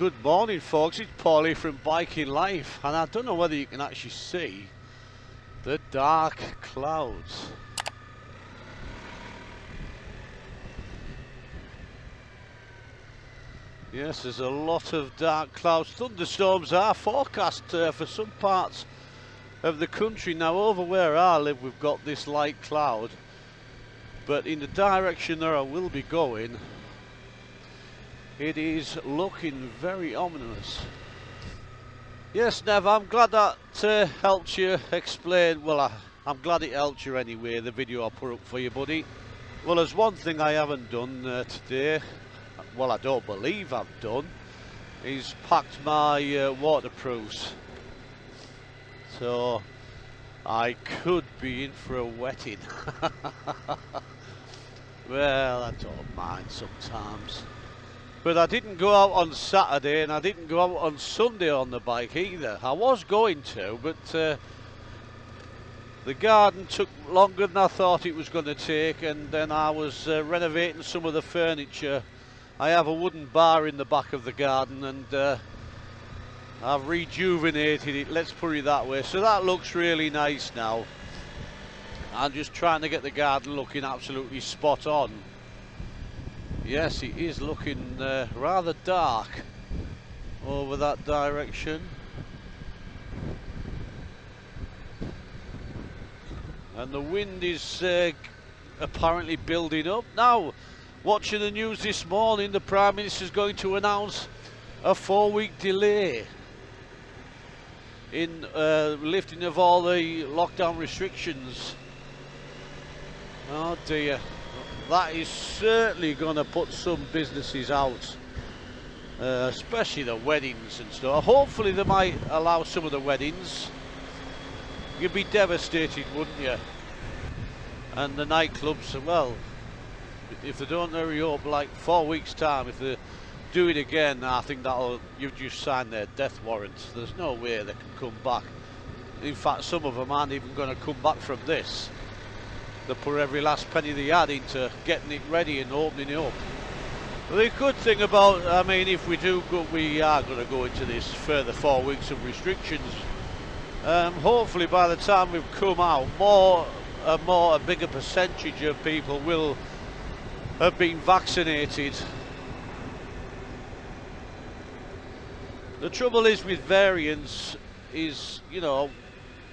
good morning folks, it's Paulie from Biking Life, and I don't know whether you can actually see the dark clouds. Yes, there's a lot of dark clouds. Thunderstorms are forecast for some parts of the country. Now over where I live we've got this light cloud, but in the direction that I will be going, it is looking very ominous. Yes, Nev, I'm glad that helped you explain. Well, I'm glad it helped you anyway, the video I put up for you, buddy. Well, there's one thing I haven't done today, well, I don't believe I've done, is packed my waterproofs. So, I could be in for a wetting. Well, I don't mind sometimes. But I didn't go out on Saturday and I didn't go out on Sunday on the bike either. I was going to, but the garden took longer than I thought it was going to take, and then I was renovating some of the furniture. I have a wooden bar in the back of the garden, and I've rejuvenated it, let's put it that way. So that looks really nice now. I'm just trying to get the garden looking absolutely spot on. Yes, it is looking rather dark over that direction. And the wind is apparently building up. Now, watching the news this morning, the Prime Minister is going to announce a 4-week delay in lifting of all the lockdown restrictions. Oh dear. That is certainly going to put some businesses out, especially the weddings and stuff. Hopefully they might allow some of the weddings. You'd be devastated, wouldn't you? And the nightclubs, well, if they don't hurry up, like 4 weeks time, if they do it again, I think you've just signed their death warrants. There's no way they can come back. In fact, some of them aren't even going to come back from this. They put every last penny they had into getting it ready and opening it up. The good thing about, I mean, if we do go, we are going to go into this further 4 weeks of restrictions. Hopefully by the time we've come out, a bigger percentage of people will have been vaccinated. The trouble is with variants is, you know,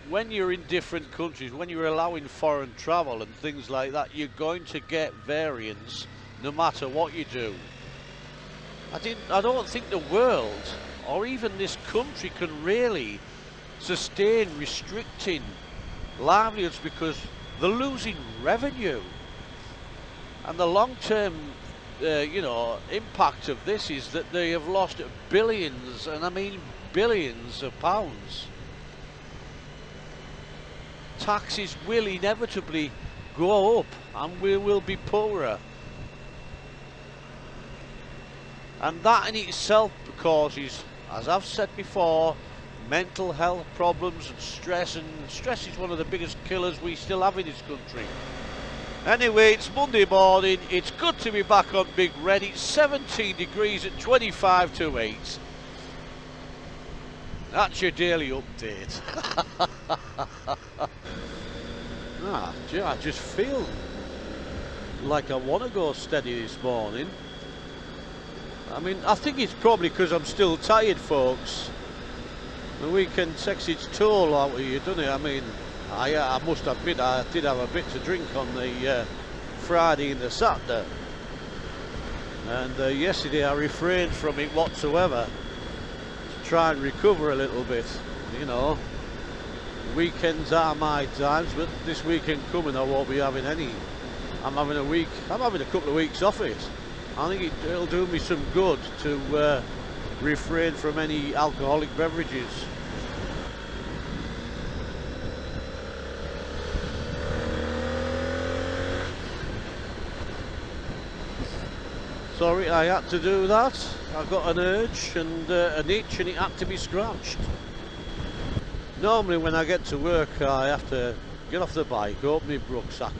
when you're in different countries, when you're allowing foreign travel and things like that, you're going to get variants no matter what you do. I don't think the world or even this country can really sustain restricting livelihoods, because they're losing revenue. And the long-term you know, impact of this is that they have lost billions, and I mean billions of pounds. Taxes will inevitably go up and we will be poorer, and that in itself causes, as I've said before, mental health problems and stress is one of the biggest killers we still have in this country. Anyway, it's Monday morning, it's good to be back on Big Red. It's 17 degrees at 25 to 8. That's your daily update. I just feel like I want to go steady this morning. I mean, I think it's probably because I'm still tired, folks. The weekend takes its toll out of you, doesn't it? I mean, I must admit I did have a bit to drink on the Friday and the Saturday. And yesterday I refrained from it whatsoever, to try and recover a little bit, you know. Weekends are my times, but this weekend coming I won't be having any. I'm having a couple of weeks off it. I think it'll do me some good to refrain from any alcoholic beverages. Sorry, I had to do that. I got an urge and an itch, and it had to be scratched. Normally when I get to work I have to get off the bike, open my rucksack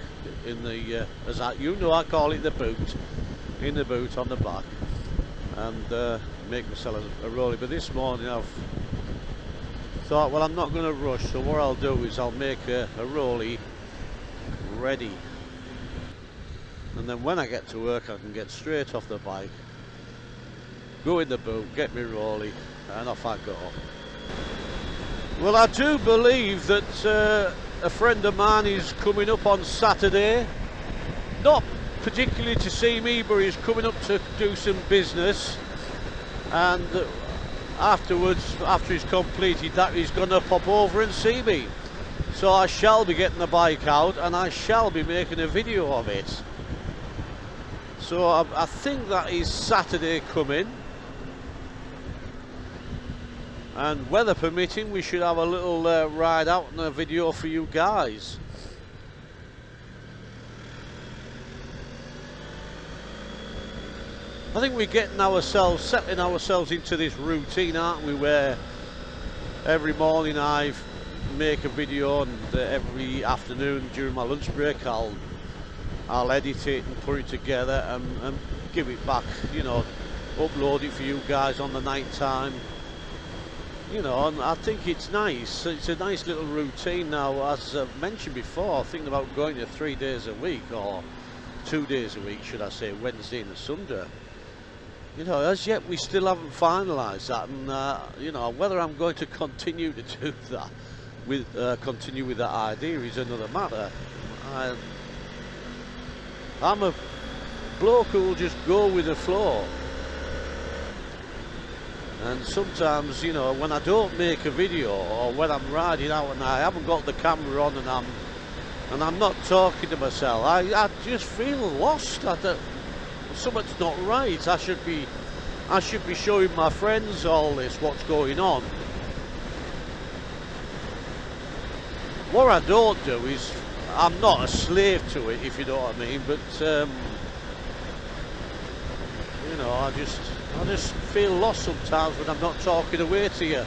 in the, as you know I call it the boot, in the boot on the back, and make myself a rollie. But this morning I've thought, well, I'm not going to rush, so what I'll do is I'll make a rollie ready, and then when I get to work I can get straight off the bike, go in the boot, get me rollie, and off I go. Well, I do believe that a friend of mine is coming up on Saturday, not particularly to see me, but he's coming up to do some business, and afterwards, after he's completed that, he's going to pop over and see me. So I shall be getting the bike out and I shall be making a video of it. So I think that is Saturday coming, and weather permitting we should have a little ride out and a video for you guys. I think we're settling ourselves into this routine, aren't we, where every morning I make a video, and every afternoon during my lunch break I'll edit it and put it together and give it back, you know, upload it for you guys on the night time, you know. And I think it's nice. It's a nice little routine now. As I've mentioned before, thinking about going to 3 days a week, or 2 days a week should I say, Wednesday and a Sunday. You know, as yet we still haven't finalised that, and you know, whether I'm going to continue to do that, continue with that idea, is another matter. I'm a bloke who will just go with the flow, and sometimes, you know, when I don't make a video, or when I'm riding out and I haven't got the camera on and I'm not talking to myself, I just feel lost. Something's not right. I should be showing my friends all this, what's going on. What I don't do is, I'm not a slave to it, if you know what I mean, but you know, I just feel lost sometimes when I'm not talking away to you.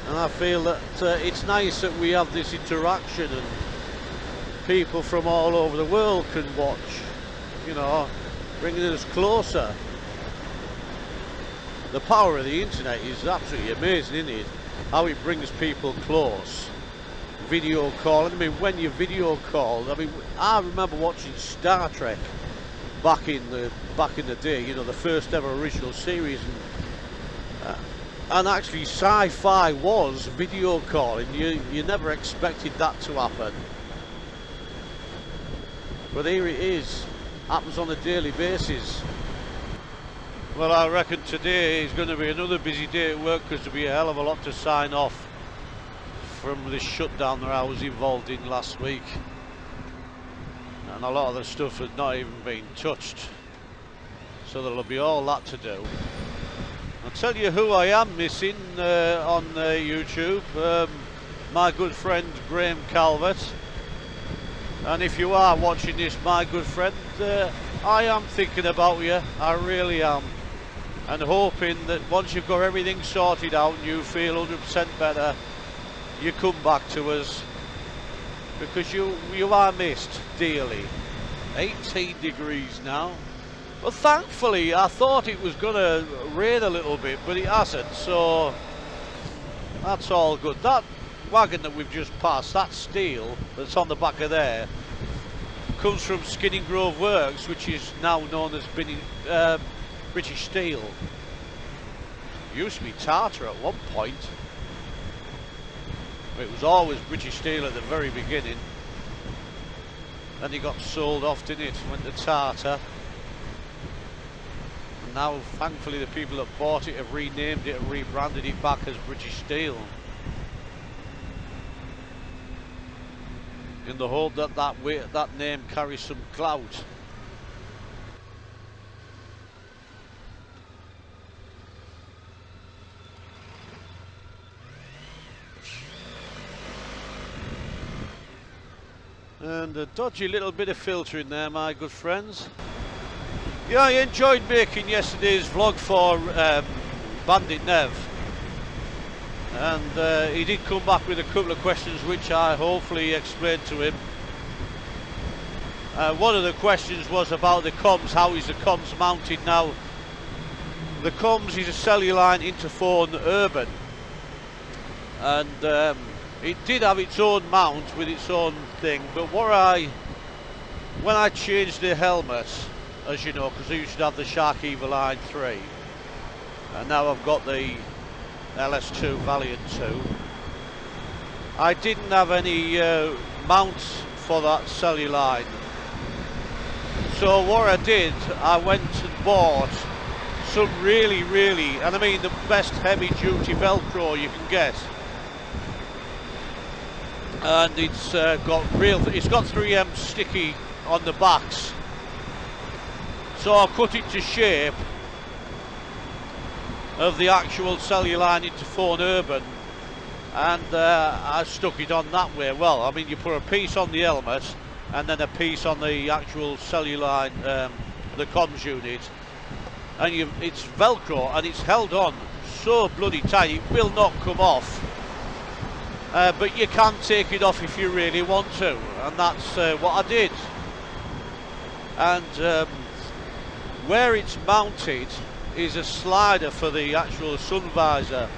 And I feel that it's nice that we have this interaction, and people from all over the world can watch, you know, bringing us closer. The power of the internet is absolutely amazing, isn't it? How it brings people close. Video calling. I mean, when you video call, I mean, I remember watching Star Trek back in the day, you know, the first ever original series, and actually sci-fi was video calling. You never expected that to happen, but here it is. Happens on a daily basis. Well, I reckon today is going to be another busy day at work, because there'll be a hell of a lot to sign off from this shutdown that I was involved in last week, and a lot of the stuff has not even been touched, so there'll be all that to do. I'll tell you who I am missing on YouTube, my good friend Graham Calvert. And if you are watching this, my good friend, I am thinking about you, I really am, and hoping that once you've got everything sorted out and you feel 100% better, you come back to us, because you are missed dearly. 18 degrees now. Well, thankfully I thought it was going to rain a little bit, but it hasn't, so that's all good. That wagon that we've just passed, that steel that's on the back of there, comes from Skinning Grove Works, which is now known as British Steel. It used to be Tata at one point. It was always British Steel at the very beginning. Then it got sold off, didn't it? Went to Tata. And now, thankfully, the people that bought it have renamed it and rebranded it back as British Steel, in the hope that that name carries some clout. And a dodgy little bit of filter in there, my good friends. Yeah, I enjoyed making yesterday's vlog for Bandit Nev, and he did come back with a couple of questions which I hopefully explained to him. One of the questions was about the comms. How is the comms mounted now the comms is a Celluline Interphone Urban, and it did have its own mount with its own thing, but when I changed the helmet, as you know, because I used to have the Shark Evoline 3, and now I've got the LS2 Valiant 2, I didn't have any mounts for that Celluline. So what I did, I went and bought some really, and I mean the best heavy duty Velcro you can get. And it's got 3M sticky on the backs. So I cut it to shape of the actual Celluline Interphone Urban, and I stuck it on that way. Well, I mean, you put a piece on the helmet and then a piece on the actual Celluline, the comms unit, and it's Velcro and it's held on so bloody tight it will not come off, but you can take it off if you really want to, and that's what I did. And where it's mounted is a slider for the actual sun visor.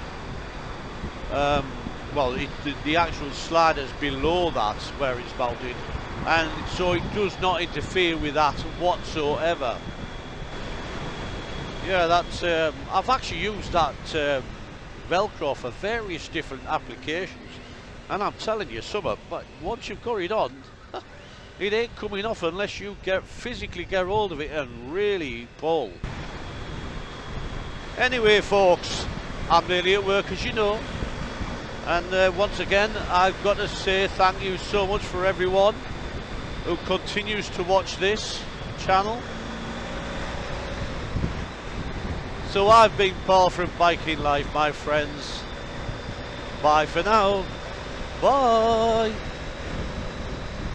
Well, the actual slider's below that where it's mounted, and so it does not interfere with that whatsoever. Yeah, that's I've actually used that Velcro for various different applications, and I'm telling you, but once you've got it on, it ain't coming off unless you physically get hold of it and really pull. Anyway, folks, I'm nearly at work, as you know, and once again I've got to say thank you so much for everyone who continues to watch this channel. So I've been Paul from Biking Life, my friends. Bye for now. Bye.